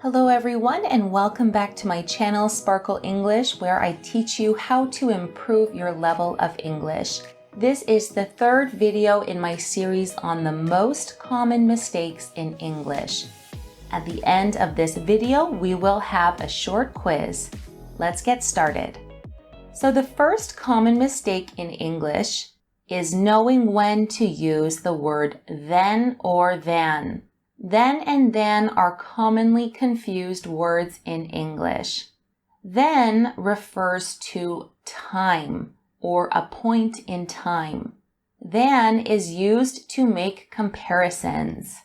Hello everyone and welcome back to my channel Sparkle English, where I teach you how to improve your level of English. This is the third video in my series on the most common mistakes in English. At the end of this video, we will have a short quiz. Let's get started. So the first common mistake in English is knowing when to use the word then or than. Then and then are commonly confused words in English. Then refers to time or a point in time. Than is used to make comparisons.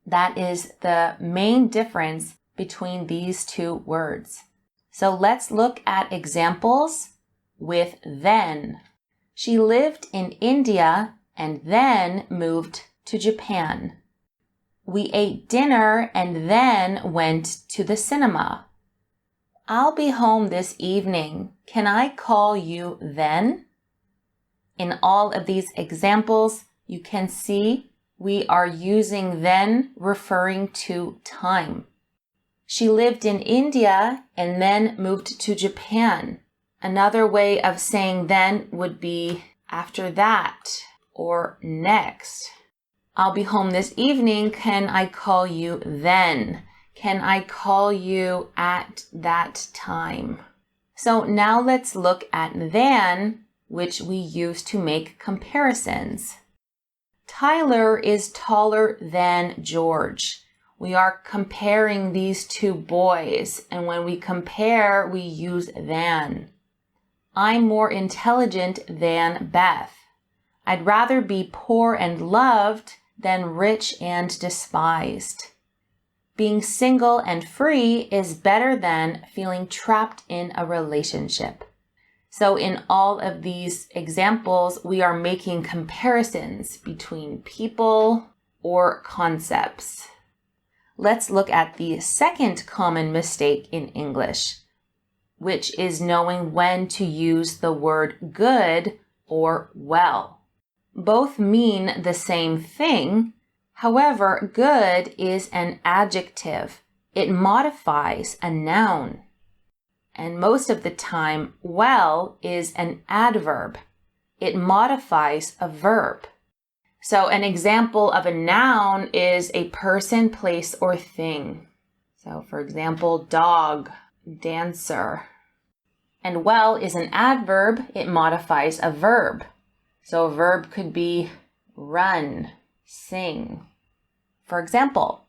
That is the main difference between these two words. So let's look at examples with then. She lived in India and then moved to Japan. We ate dinner and then went to the cinema. I'll be home this evening. Can I call you then? In all of these examples, you can see we are using then referring to time. She lived in India and then moved to Japan. Another way of saying then would be after that or next. I'll be home this evening. Can I call you then? Can I call you at that time? So now let's look at than, which we use to make comparisons. Tyler is taller than George. We are comparing these two boys, and when we compare, we use than. I'm more intelligent than Beth. I'd rather be poor and loved than rich and despised. Being single and free is better than feeling trapped in a relationship. So in all of these examples, we are making comparisons between people or concepts. Let's look at the second common mistake in English, which is knowing when to use the word good or well. Both mean the same thing. However, good is an adjective. It modifies a noun. And most of the time, well is an adverb. It modifies a verb. So an example of a noun is a person, place, or thing. So for example, dog, dancer. And well is an adverb. It modifies a verb. So a verb could be run, sing. For example,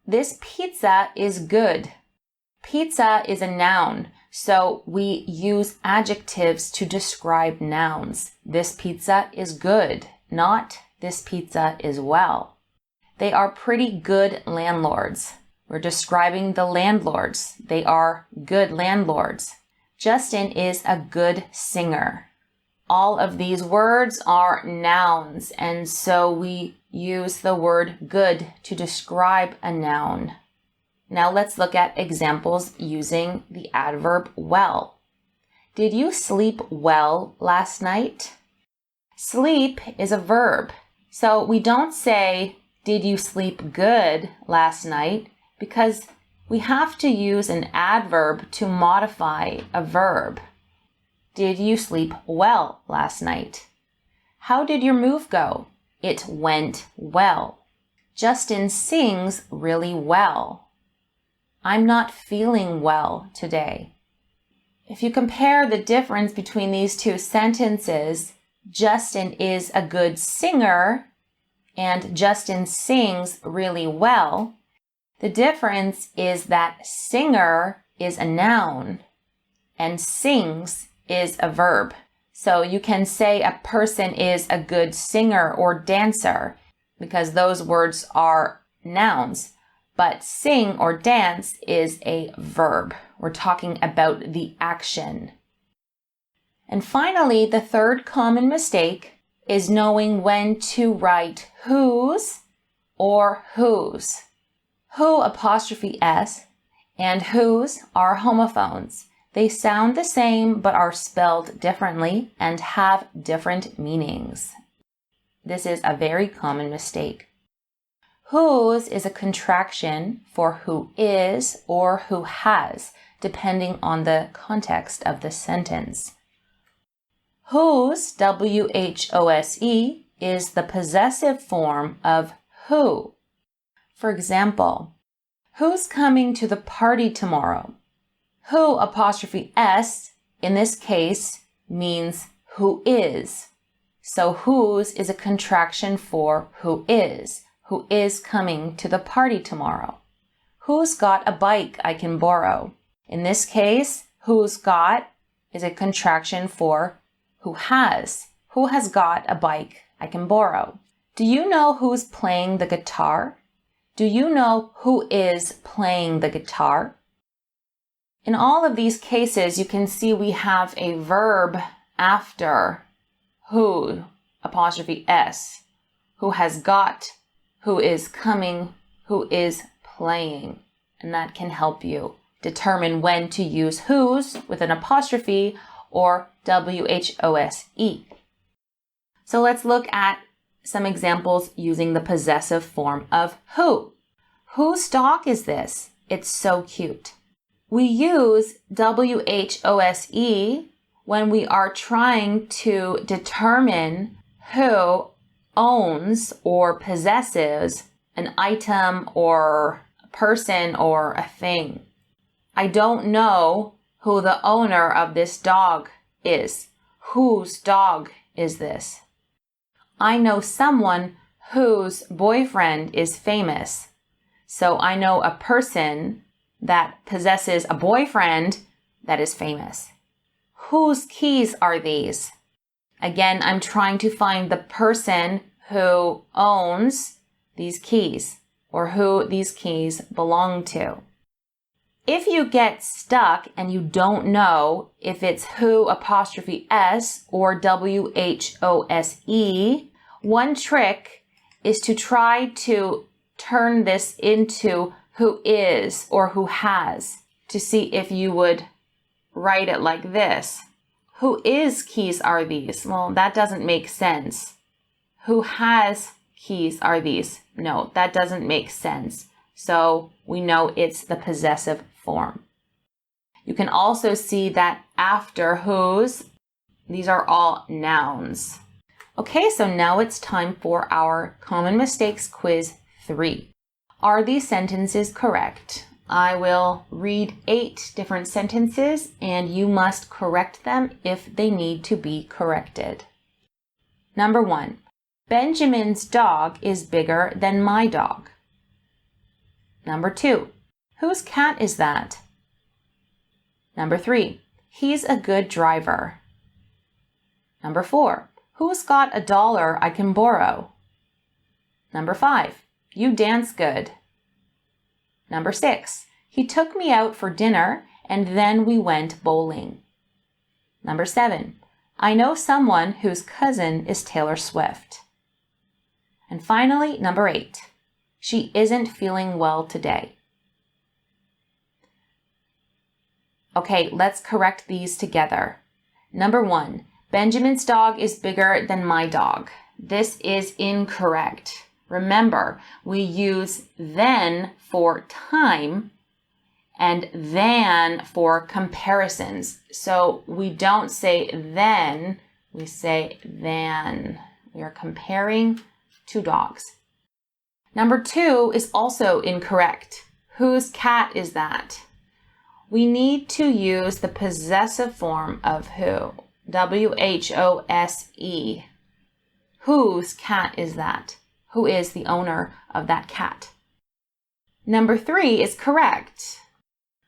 this pizza is good. Pizza is a noun, so we use adjectives to describe nouns. This pizza is good, not this pizza is well. They are pretty good landlords. We're describing the landlords. They are good landlords. Justin is a good singer. All of these words are nouns, and so we use the word good to describe a noun. Now let's look at examples using the adverb well. Did you sleep well last night? Sleep is a verb, so we don't say, did you sleep good last night? Because we have to use an adverb to modify a verb. Did you sleep well last night? How did your move go? It went well. Justin sings really well. I'm not feeling well today. If you compare the difference between these two sentences, Justin is a good singer and Justin sings really well. The difference is that singer is a noun and sings is a verb. So you can say a person is a good singer or dancer because those words are nouns, but sing or dance is a verb. We're talking about the action. And finally, the third common mistake is knowing when to write whose or whose. Who apostrophe S and whose are homophones. They sound the same but are spelled differently and have different meanings. This is a very common mistake. Whose is a contraction for who is or who has, depending on the context of the sentence. Whose, W-H-O-S-E, is the possessive form of who. For example, who's coming to the party tomorrow? Who apostrophe S, in this case, means who is. So whose is a contraction for who is coming to the party tomorrow. Who's got a bike I can borrow? In this case, who's got is a contraction for who has got a bike I can borrow. Do you know who's playing the guitar? Do you know who is playing the guitar? In all of these cases, you can see we have a verb after who, apostrophe S, who has got, who is coming, who is playing. And that can help you determine when to use whose with an apostrophe or W-H-O-S-E. So let's look at some examples using the possessive form of who. Whose dog is this? It's so cute. We use W-H-O-S-E when we are trying to determine who owns or possesses an item or a person or a thing. I don't know who the owner of this dog is. Whose dog is this? I know someone whose boyfriend is famous. So I know a person that possesses a boyfriend that is famous. Whose keys are these? Again, I'm trying to find the person who owns these keys or who these keys belong to. If you get stuck and you don't know if it's who apostrophe S or W-H-O-S-E, one trick is to try to turn this into who is or who has to see if you would write it like this. Who is keys are these? Well, that doesn't make sense. Who has keys are these? No, that doesn't make sense. So we know it's the possessive form. You can also see that after whose, these are all nouns. Okay, so now it's time for our Common Mistakes Quiz 3. Are these sentences correct? I will read 8 different sentences and you must correct them if they need to be corrected. Number 1. Benjamin's dog is bigger than my dog. Number 2. Whose cat is that? Number 3. He's a good driver. Number 4. Who's got $1 I can borrow? Number 5. You dance good. Number 6. He took me out for dinner and then we went bowling. Number 7. I know someone whose cousin is Taylor Swift. And finally, number 8. She isn't feeling well today. Okay, let's correct these together. Number 1. Benjamin's dog is bigger than my dog. This is incorrect. Remember, we use then for time and than for comparisons. So we don't say then, we say than. We are comparing two dogs. Number 2 is also incorrect. Whose cat is that? We need to use the possessive form of who. W-H-O-S-E. Whose cat is that? Who is the owner of that cat? Number 3 is correct.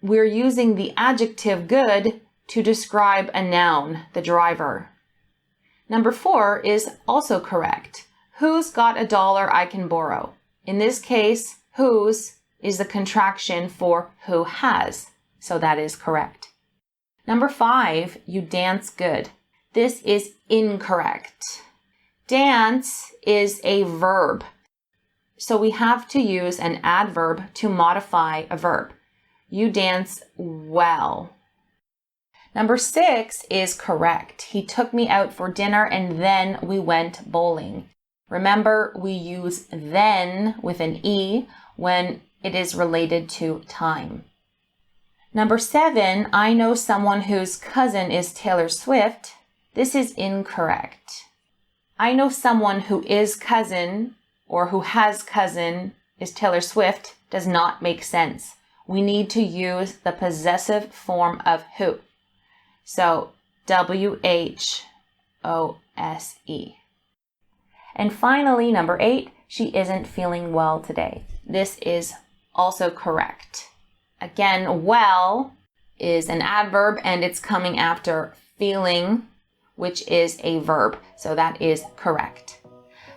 We're using the adjective good to describe a noun, the driver. Number 4 is also correct. Who's got $1 I can borrow? In this case, whose is the contraction for who has, so that is correct. Number 5, you dance good. This is incorrect. Dance is a verb, so we have to use an adverb to modify a verb. You dance well. Number 6 is correct. He took me out for dinner and then we went bowling. Remember, we use then with an E when it is related to time. Number 7, I know someone whose cousin is Taylor Swift. This is incorrect. I know someone who is cousin or who has cousin is Taylor Swift does not make sense. We need to use the possessive form of who. So W-H-O-S-E. And finally, number 8, she isn't feeling well today. This is also correct. Again, well is an adverb and it's coming after feeling, which is a verb. So that is correct.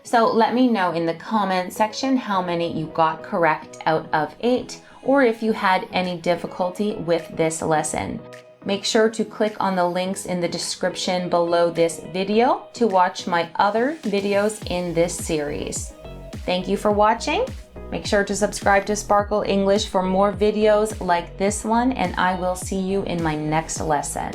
So let me know in the comment section how many you got correct out of 8, or if you had any difficulty with this lesson. Make sure to click on the links in the description below this video to watch my other videos in this series. Thank you for watching. Make sure to subscribe to Sparkle English for more videos like this one, and I will see you in my next lesson.